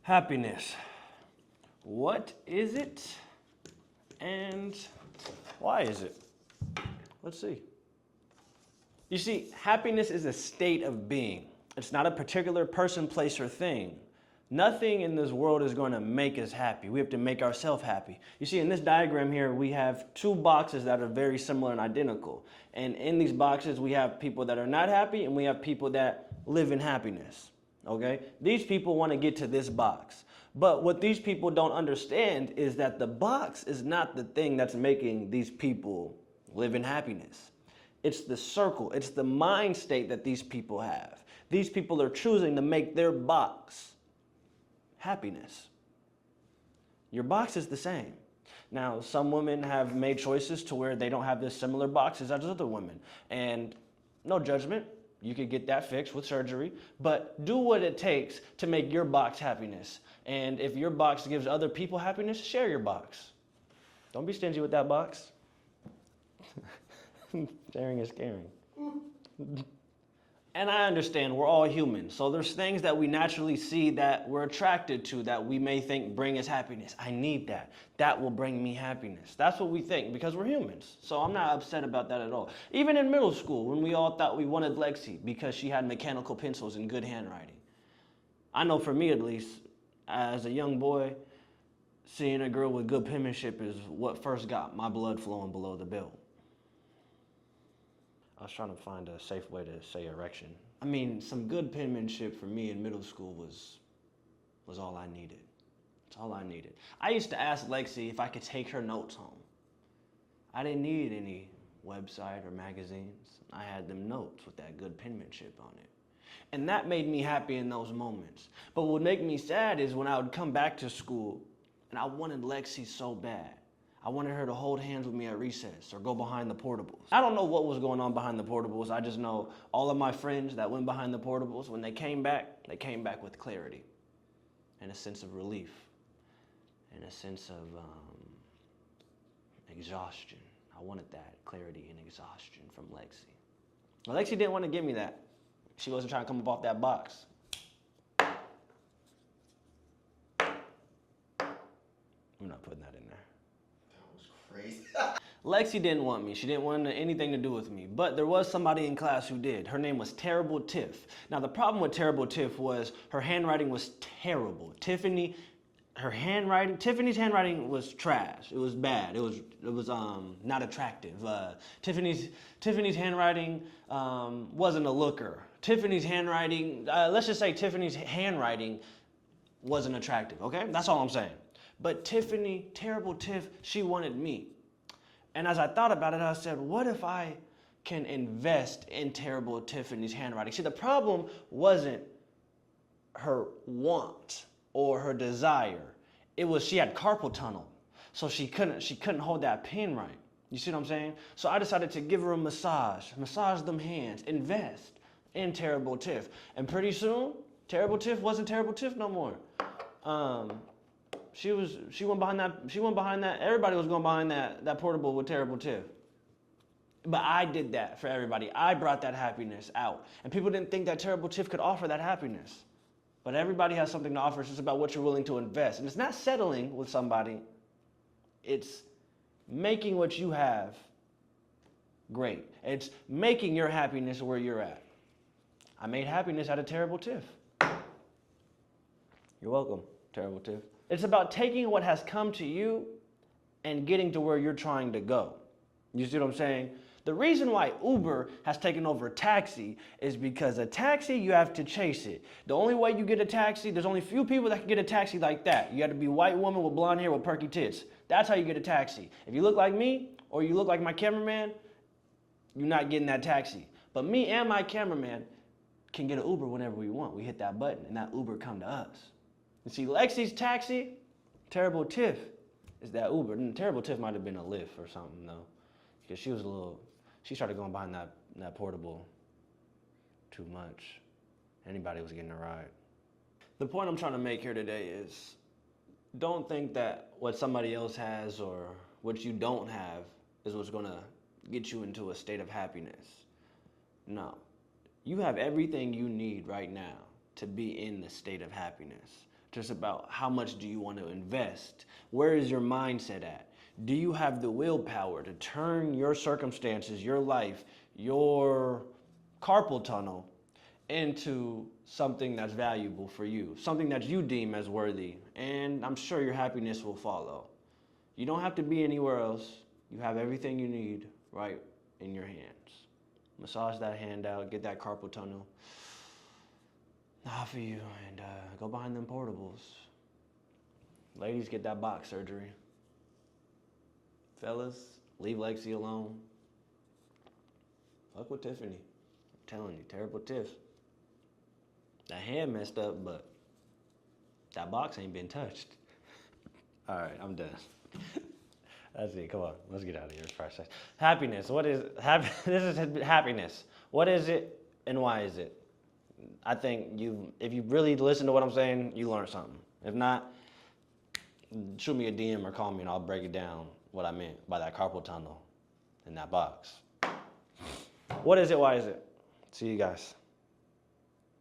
Happiness. What is it and why is it? Let's see. You see, happiness is a state of being. It's not a particular person, place, or thing. Nothing in this world is going to make us happy. We have to make ourselves happy. You see, in this diagram here, we have two boxes that are very similar and identical. And in these boxes, we have people that are not happy and we have people that live in happiness. Okay? These people want to get to this box. But what these people don't understand is that the box is not the thing that's making these people live in happiness. It's the circle. It's the mind state that these people have. These people are choosing to make their box happiness. Your box is the same. Now, some women have made choices to where they don't have this similar boxes as other women. And no judgment. You could get that fixed with surgery, but do what it takes to make your box happiness. And if your box gives other people happiness, share your box. Don't be stingy with that box. Sharing is caring. And I understand we're all human, so there's things that we naturally see that we're attracted to that we may think bring us happiness. I need that. That will bring me happiness. That's what we think because we're humans. So I'm not upset about that at all. Even in middle school, when we all thought we wanted Lexi because she had mechanical pencils and good handwriting. I know for me at least, as a young boy, seeing a girl with good penmanship is what first got my blood flowing below the belt. I was trying to find a safe way to say erection. I mean, some good penmanship for me in middle school was all I needed. It's all I needed. I used to ask Lexi if I could take her notes home. I didn't need any website or magazines. I had them notes with that good penmanship on it. And that made me happy in those moments. But what would make me sad is when I would come back to school and I wanted Lexi so bad. I wanted her to hold hands with me at recess or go behind the portables. I don't know what was going on behind the portables. I just know all of my friends that went behind the portables, when they came back with clarity and a sense of relief and a sense of exhaustion. I wanted that clarity and exhaustion from Lexi. Well, Lexi didn't want to give me that. She wasn't trying to come up off that box. I'm not putting that in there. Crazy. Lexi didn't want me. She didn't want anything to do with me. But there was somebody in class who did. Her name was Terrible Tiff. Now, the problem with Terrible Tiff was her handwriting was terrible. Tiffany's handwriting was trash. It was bad. It was not attractive. Tiffany's handwriting wasn't a looker. Tiffany's handwriting, let's just say Tiffany's handwriting wasn't attractive, okay? That's all I'm saying. But Tiffany, Terrible Tiff, she wanted me. And as I thought about it, I said, what if I can invest in Terrible Tiffany's handwriting? See, the problem wasn't her want or her desire. It was she had carpal tunnel. So she couldn't hold that pen right. You see what I'm saying? So I decided to give her a massage them hands, invest in Terrible Tiff. And pretty soon, Terrible Tiff wasn't Terrible Tiff no more. She went behind that. Everybody was going behind that portable with Terrible Tiff. But I did that for everybody. I brought that happiness out. And people didn't think that Terrible Tiff could offer that happiness. But everybody has something to offer. It's just about what you're willing to invest. And it's not settling with somebody. It's making what you have great. It's making your happiness where you're at. I made happiness out of Terrible Tiff. You're welcome, Terrible Tiff. It's about taking what has come to you and getting to where you're trying to go. You see what I'm saying? The reason why Uber has taken over taxi is because a taxi, you have to chase it. The only way you get a taxi, there's only few people that can get a taxi like that. You have to be a white woman with blonde hair with perky tits. That's how you get a taxi. If you look like me or you look like my cameraman, you're not getting that taxi. But me and my cameraman can get an Uber whenever we want. We hit that button and that Uber come to us. You see, Lexi's taxi, Terrible Tiff is that Uber. And Terrible Tiff might have been a Lyft or something, though. Because she started going behind that portable too much. Anybody was getting a ride. The point I'm trying to make here today is don't think that what somebody else has or what you don't have is what's going to get you into a state of happiness. No. You have everything you need right now to be in the state of happiness. Just about how much do you want to invest? Where is your mindset at? Do you have the willpower to turn your circumstances, your life, your carpal tunnel into something that's valuable for you, something that you deem as worthy? And I'm sure your happiness will follow. You don't have to be anywhere else. You have everything you need right in your hands. Massage that hand out, get that carpal tunnel off of you, and go behind them portables. Ladies, get that box surgery. Fellas, leave Lexi alone. Fuck with Tiffany. I'm telling you, terrible Tiff. That hand messed up, but that box ain't been touched. All right, I'm done. That's it. Come on, let's get out of here for a second. Happiness. What is this? Is happiness. What is it, and why is it? I think if you really listen to what I'm saying, you learn something. If not, shoot me a DM or call me, and I'll break it down what I meant by that carpal tunnel in that box. What is it? Why is it? See you guys.